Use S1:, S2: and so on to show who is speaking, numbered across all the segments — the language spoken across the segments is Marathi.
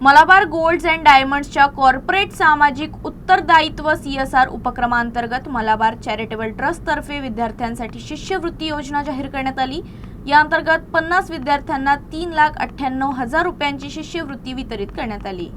S1: मलाबार गोल्ड्स अँड डायमंड्सच्या कॉर्पोरेट सामाजिक उत्तरदायित्व CSR उपक्रमांतर्गत मलाबार चॅरिटेबल ट्रस्टतर्फे विद्यार्थ्यांसाठी शिष्यवृत्ती योजना जाहीर करण्यात आली। या अंतर्गत 50 विद्यार्थ्यांना 3,98,000 रुपयांची शिष्यवृत्ती वितरित करण्यात आली।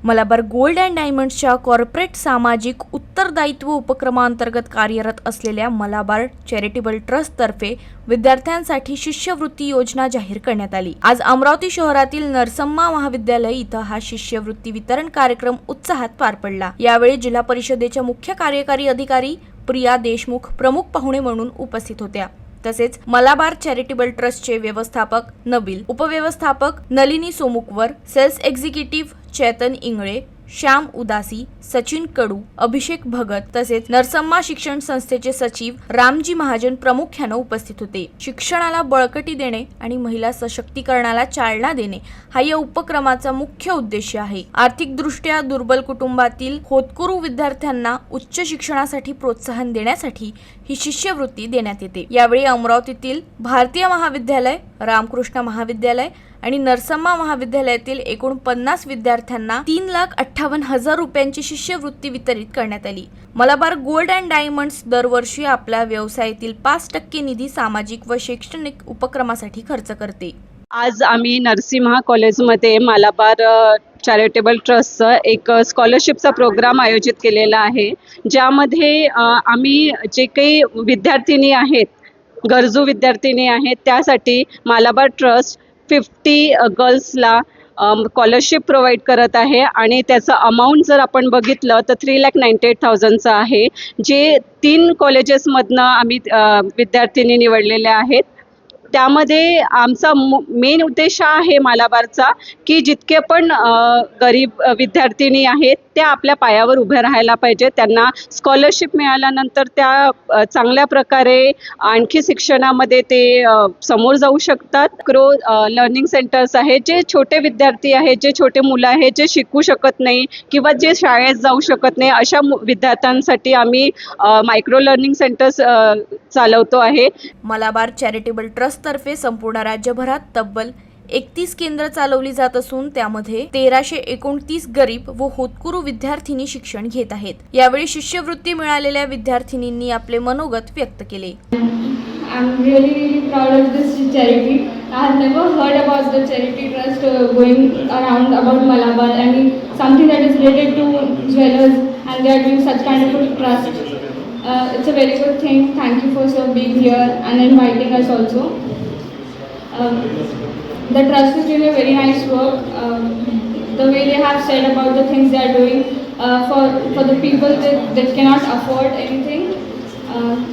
S1: मलाबार गोल्ड अँड डायमंड्सच्या कॉर्पोरेट सामाजिक उत्तरदायित्व उपक्रमांतर्गत कार्यरत असलेल्या मलाबार चॅरिटेबल ट्रस्टतर्फे विद्यार्थ्यांसाठी शिष्यवृत्ती योजना जाहीर करण्यात आली। आज अमरावती शहरातील नरसम्मा महाविद्यालय इथं हा शिष्यवृत्ती वितरण कार्यक्रम उत्साहात पार पडला। यावेळी जिल्हा परिषदेच्या मुख्य कार्यकारी अधिकारी प्रिया देशमुख प्रमुख पाहुणे म्हणून उपस्थित होत्या। तसेच मलाबार चॅरिटेबल ट्रस्टचे व्यवस्थापक नबील, उपव्यवस्थापक नलिनी सोमुकवर, सेल्स एक्झिक्युटिव्ह चेतन इंगळे, श्याम उदासी, सचिन कडू, अभिषेक भगत तसेच नरसम्मा शिक्षण संस्थेचे सचिव रामजी महाजन प्रामुख्याने उपस्थित होते। शिक्षणाला बळकटी देणे आणि महिला सशक्तीकरणाला चालना देणे हा या उपक्रमाचा मुख्य उद्देश आहे। आर्थिकदृष्ट्या दुर्बल कुटुंबातील होतकरू विद्यार्थ्यांना उच्च शिक्षणासाठी प्रोत्साहन देण्यासाठी ही शिष्यवृत्ती देण्यात येते। यावेळी अमरावतीतील भारतीय महाविद्यालय, रामकृष्ण महाविद्यालय आणि नरसम्मा महाविद्यालयातील एकूण 50 विद्यार्थ्यांना 3,58,000 रुपयांची शिष्यवृत्ती वितरित करण्यात आली। मलाबार गोल्ड अँड डायमंड्स दरवर्षी आपल्या व्यवसायातील 5% निधी सामाजिक व शैक्षणिक उपक्रमासाठी खर्च करते।
S2: आज आम्ही नरसिम्हा कॉलेजमध्ये मलाबार चॅरिटेबल ट्रस्टचं एक स्कॉलरशिपचा प्रोग्राम आयोजित केलेला आहे, ज्यामध्ये आम्ही जे काही विद्यार्थिनी आहेत, गरजू विद्यार्थिनी आहेत, त्यासाठी मलाबार ट्रस्ट 50 गर्ल्सला स्कॉलरशिप प्रोव्हाइड करत आहे आणि त्याचं अमाऊंट जर आपण बघितलं तर 3,98,000चं आहे, जे 3 कॉलेजेसमधनं आम्ही विद्यार्थिनी निवडलेल्या आहेत। त्यामध्ये आमचा मेन उद्देश आहे मलाबारचा की जितके पण गरीब विद्यार्थिनी आहेत त्या आपल्या पायावर उभे राहायला पाहिजे। त्यांना स्कॉलरशिप मिळाल्यानंतर त्या चांगल्या प्रकारे आणखी शिक्षणामध्ये ते समोर जाऊ शकतात। लर्निंग सेंटर्स आहेत, जे छोटे विद्यार्थी आहेत, जे छोटे मुलं आहेत, जे शिकू शकत नाही किंवा जे शाळेत जाऊ शकत नाही, अशा विद्यार्थ्यांसाठी आम्ही मायक्रो लर्निंग सेंटर्स चालवतो आहे।
S1: मलाबार चॅरिटेबल ट्रस्टतर्फे संपूर्ण राज्यभरात तब्बल 31 केंद्र चालवली जात असून त्यामध्ये 1329 गरीब व होतकरू विद्यार्थिनी शिक्षण घेत आहेत। यावेळी शिष्यवृत्ती मिळालेल्या विद्यार्थिनींनी आपले मनोगत व्यक्त केले।
S3: I'm really proud of this charity. I have never heard about the charity trust going around about Malabar and something that is related to jewelers, and they are doing such kind of a trust. It's a very good thing. Thank you for sir being here and inviting us also. The trust is doing a very nice work. The way they have said about the things they are doing for the people that cannot afford anything.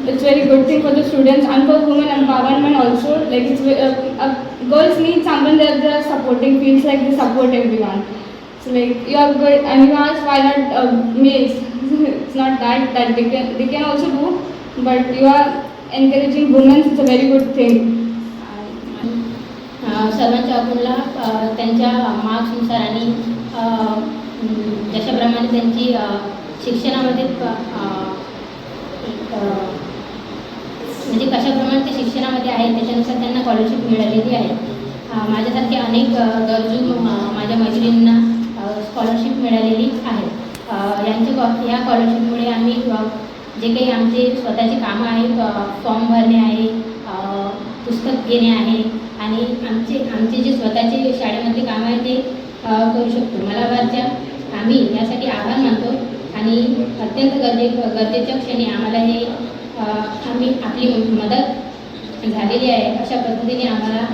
S3: It's very good thing for the students and for women empowerment also. Like girls need someone that they are supporting, feels like they support everyone. So like you are good and you ask why not males? It's not that they can also do, but you are encouraging women. It's a very good thing.
S4: सर्वांच्या अकोला त्यांच्या मार्क्सनुसार आणि जशाप्रमाणे त्यांची शिक्षणामध्ये म्हणजे कशाप्रमाणे ते शिक्षणामध्ये आहेत त्याच्यानुसार त्यांना स्कॉलरशिप मिळालेली आहे। माझ्यासारखे अनेक गरजू माझ्या मैत्रिणींना स्कॉलरशिप मिळालेली आहे। या स्कॉलरशिपमुळे आम्ही जे काही आमचे स्वतःचे कामं आहेत, फॉर्म भरणे आहे, पुस्तक घेणे आहे आणि आमचे जे स्वतःचे शाळेमधले कामं आहे ते करू शकतो। मलाबारच्या आम्ही यासाठी आभार मानतो आणि अत्यंत गरजेच्या क्षणी आम्हाला हे आपली मदत झालेली आहे। अशा पद्धतीने आम्हाला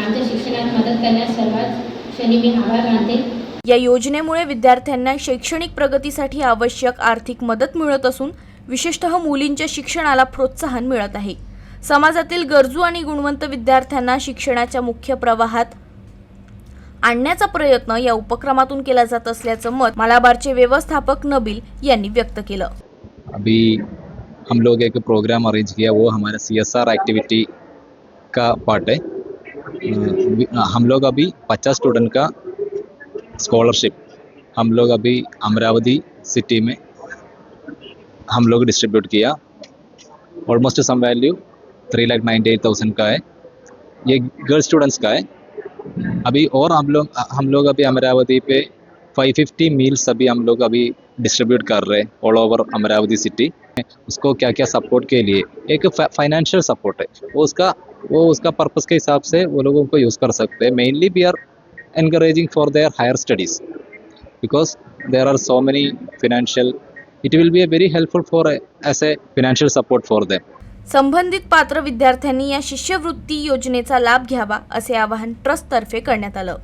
S4: आमच्या शिक्षणात मदत करण्यास सर्वात क्षणी मी आभार मानते।
S1: या योजनेमुळे विद्यार्थ्यांना शैक्षणिक प्रगतीसाठी आवश्यक आर्थिक मदत मिळत असून विशेषतः मुलींच्या शिक्षणाला प्रोत्साहन मिळत आहे। समाजातील गरजू आणि गुणवंत विद्यार्थ्यांना शिक्षणाच्या मुख्य प्रवाहात आणण्याचा प्रयत्न या उपक्रमातून केला जात असल्याचं मत मलाबारचे व्यवस्थापक नबील यांनी व्यक्त केलं।
S5: अभी हम लोग एक प्रोग्राम अरेंज किया, वो हमारा CSR एक्टिविटी का पार्ट है। हम लोग अभी 50 स्टूडेंट का स्कॉलरशिप हम लोग अभी अमरावती सिटी में हम लोग डिस्ट्रीब्यूट किया। ऑलमोस्ट सम वैल्यू 3,98,000 का है, ये गर्ल्स स्टूडेंट्स का है। अभी और हम लोग अभी अमरावती पे 550 मील्स अभी हम लोग अभी डिस्ट्रीब्यूट कर रहे हैं ऑल ओवर अमरावती सिटी। उसको क्या क्या सपोर्ट के लिए एक फाइनेंशियल सपोर्ट है, वो उसका पर्पस के हिसाब से वो लोगों को यूज़ कर सकते हैं। Mainly we are encouraging for their higher studies because there are so many financial, it will be a very helpful for as a financial support for them.
S1: संबंधित पात्र विद्यार्थ्यांनी या शिष्यवृत्ती योजनेचा लाभ घ्यावा असे आवाहन ट्रस्टतर्फे करण्यात आलं.